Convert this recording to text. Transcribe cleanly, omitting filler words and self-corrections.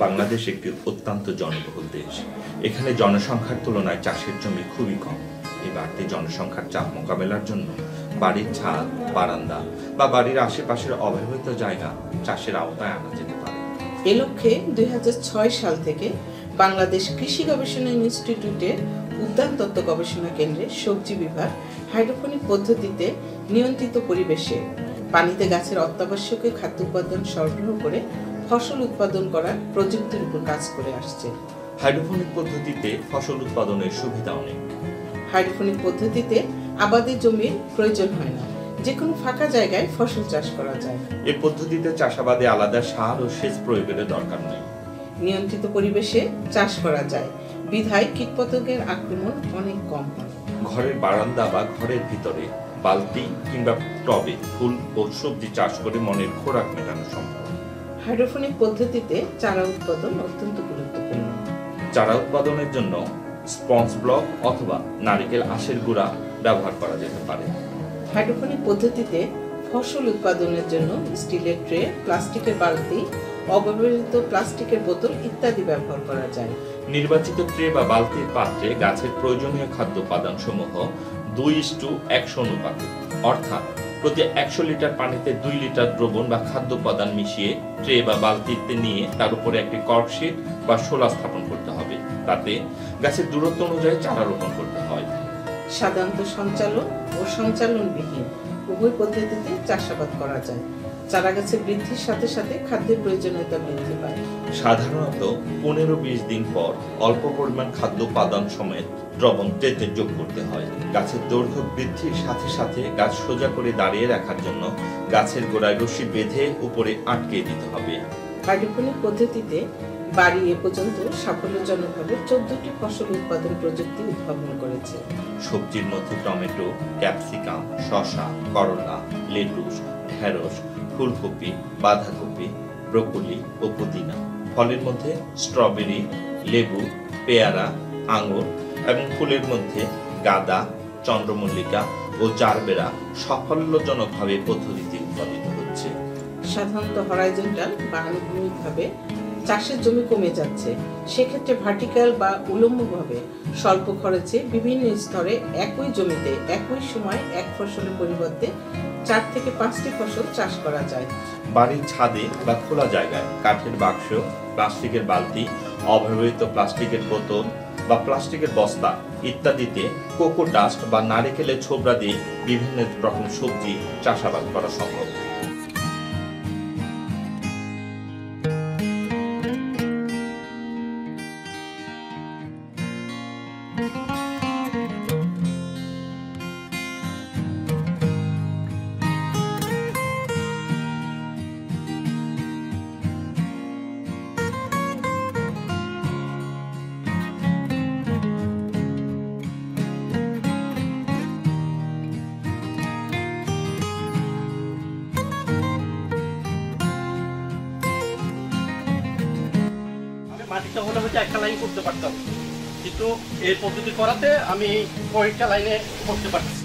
বাংলাদেশ একটি অত্যন্ত জনবহুল দেশ। এখানে জনসংখ্যার তুলনায় চাষের জমি খুবই কম। এই বাড়তি জনসংখ্যার চাপ মোকাবেলার জন্য বাড়ির ছাদ, বারান্দা বা বাড়ির আশেপাশের অব্যবহৃত জায়গা চাষের আওতায় আনা যেতে পারে। এ লক্ষ্যে 2006 সাল থেকে বাংলাদেশ কৃষি গবেষণা ইনস্টিটিউটের উদ্যান তত্ত্ব গবেষণা কেন্দ্রে সবজি বিভাগ হাইড্রোপনিক পদ্ধতিতে নিয়ন্ত্রিত পরিবেশে পানিতে গাছের অত্যাবশ্যকীয় খাদ্য উপাদান সরবরাহ করে ফসল উৎপাদন করার প্রযুক্তির উপর কাজ করে আসছে। হাইড্রোপনিক পদ্ধতিতে ফসল উৎপাদনের সুবিধা অনেক। হাইড্রোপনিক পদ্ধতিতে আবাদি জমির প্রয়োজন হয় না, যে কোনো ফাঁকা জায়গায় ফসল চাষ করা যায়। এই পদ্ধতিতে চাষাবাদে আলাদা সার ও সেচ প্রয়োগের দরকার নেই। নিয়ন্ত্রিত পরিবেশে চাষ করা যায় বিধায় কীটপতঙ্গের আক্রমণ অনেক কম হয়। ঘরের বারান্দা বা ঘরের ভিতরে বালতি কিংবা টবে ফুল ও সবজি চাষ করে মনের খোরাক মেটানো সম্ভব। হাইড্রোপনিক পদ্ধতিতে চারা উৎপাদন অত্যন্ত গুরুত্বপূর্ণ। চারা উৎপাদনের জন্য স্পঞ্জ ব্লক অথবা নারিকেল আঁশের গুঁড়া ব্যবহার করা যেতে পারে। হাইড্রোপনিক পদ্ধতিতে ফসল উৎপাদনের জন্য স্টিলের ট্রে, প্লাস্টিকের বালতি, অব্যবহৃত প্লাস্টিকের বোতল ইত্যাদি ব্যবহার করা যায়। নির্বাচিত ট্রে বা বালতির পাত্রে গাছের প্রয়োজনীয় খাদ্য উপাদান সমূহ 2:1 অনুপাতে, অর্থাৎ প্রতি 100 লিটার পানিতে 2 লিটার দ্রবণ বা খাদ্য উপাদান মিশিয়ে ট্রে বা বালতিতে নিয়ে তার উপরে একটি কর্কশিট বা শোলা স্থাপন করতে হবে। তাতে গাছের দূরত্ব অনুযায়ী চারা রোপণ করতে হয়। সাধারণত সঞ্চালন ও সঞ্চালনবিহীন উভয় পদ্ধতিতে চাষাবাদ করা যায়। চারা গাছের বৃদ্ধির সাথে সাথে খাদ্যের প্রয়োজনীয়তা বৃদ্ধি পায়। সাধারণত 15-20 দিন পর অল্প পরিমাণ খাদ্য উপাদান সমেত দ্রবণ ট্রেতে যোগ করতে হয়। গাছের দৈর্ঘ্য বৃদ্ধির সাথে সাথে গাছ সোজা করে দাঁড়িয়ে রাখার জন্য গাছের গোড়ায় রশি বেঁধে উপরে আটকে দিতে হবে। হাইড্রোপনিক পদ্ধতিতে বাড়ি এ পর্যন্ত সাফল্যজনকভাবে 14টি ফসল উৎপাদন প্রযুক্তি উদ্ভাবন করেছে। সবজির মধ্যে টমেটো, ক্যাপসিকাম, শসা, করলা, লেটুস, ঢেঁড়স, ফুলকপি, বাঁধাকপি, ব্রোকলি ও পুদিনা। ফলের মধ্যে স্ট্রবেরি, লেবু, পেয়ারা, আঙুর এবং ফুলের মধ্যে গাঁদা, চন্দ্রমল্লিকা ও জারবেরা সাফল্যজনকভাবে পদ্ধতিতে উৎপাদিত হচ্ছে। সাধারণত হরাইজন্টাল বা আনুভূমিকভাবে চাষের জমি কমে যাচ্ছে। সেক্ষেত্রে ভার্টিক্যাল বা উল্লম্বভাবে স্বল্প খরচে বিভিন্ন স্তরে একই জমিতে একই সময় এক ফসলের পরিবর্তে 4 থেকে 5টি ফসল চাষ করা যায়। বাড়ির ছাদে বা খোলা জায়গায় কাঠের বাক্স, প্লাস্টিকের বালতি, অব্যবহৃত প্লাস্টিকের বোতল বা প্লাস্টিকের বস্তা ইত্যাদিতে কোকো ডাস্ট বা নারিকেলের ছোবড়া দিয়ে বিভিন্ন রকম সবজি চাষাবাদ করা সম্ভব। মাটিটা হলে হয়তো একটা লাইন করতে পারতাম, কিন্তু এই পদ্ধতি করাতে আমি কয়েকটা লাইনে করতে পারছি।